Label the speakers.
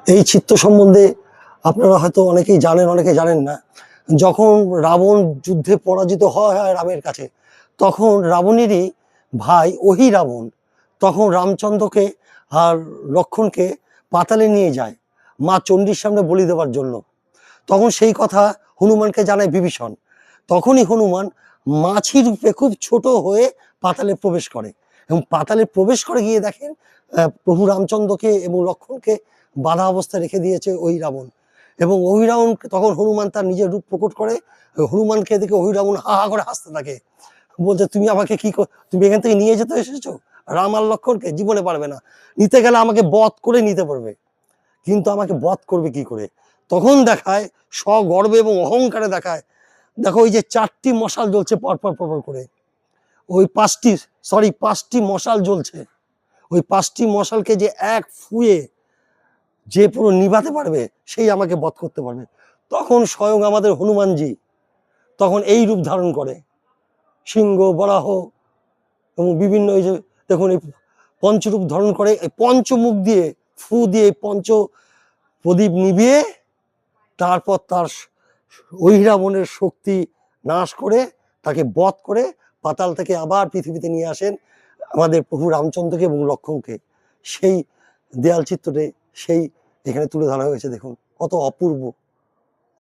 Speaker 1: এই চিত্র সম্বন্ধে আপনারা হয়তো অনেকেই জানেন, অনেকে জানেন না। যখন রাবণ যুদ্ধে পরাজিত হয় রামের কাছে, তখন রাবণেরই ভাই অহিরাবণ তখন রামচন্দ্রকে আর লক্ষ্মণকে পাতালে নিয়ে যায় মা চণ্ডীর সামনে বলি দেওয়ার জন্য। তখন সেই কথা হনুমানকে জানায় বিভীষণ। তখনই হনুমান মাছি রূপে খুব ছোট হয়ে পাতালে প্রবেশ করে এবং পাতালে প্রবেশ করে গিয়ে দেখেন প্রভু রামচন্দ্রকে এবং লক্ষ্মণকে বাধা অবস্থায় রেখে দিয়েছে অহিরাবণ। এবং অহিরাবণ তখন হনুমান তার নিজের রূপ প্রকট করে, হনুমানকে দেখে অহিরাবণ হা হা করে হাসতে থাকে, বলছে তুমি আমাকে কি তুমি এখান থেকে নিয়ে যেতে এসেছো? রাম আর লক্ষ্মণকে জীবনে পারবে না, নিতে গেলে আমাকে বধ করে নিতে পারবে, কিন্তু আমাকে বধ করবে কি করে? তখন দেখায় স্বগর্বে এবং অহংকারে দেখায়, দেখো ওই যে 4টি মশাল জ্বলছে পরপর পরপর করে, ওই 5টি মশাল জ্বলছে, ওই 5টি মশালকে যে এক ফুয়ে যে পুরো নিভাতে পারবে সেই আমাকে বধ করতে পারবে। তখন স্বয়ং আমাদের হনুমানজি তখন এই রূপ ধারণ করে, সিংহ বরাহ এবং বিভিন্ন এই যে দেখুন এই পঞ্চরূপ ধারণ করে, এই পঞ্চমুখ দিয়ে ফু দিয়ে পঞ্চ প্রদীপ নিভিয়ে তারপর তার অহিরাবণের শক্তি নাশ করে তাকে বধ করে পাতাল থেকে আবার পৃথিবীতে নিয়ে আসেন আমাদের প্রভু রামচন্দ্রকে এবং লক্ষ্মণকে। সেই দেয়াল চিত্রটি সেই এখানে তুলে ধরা হয়েছে, দেখুন কত অপূর্ব।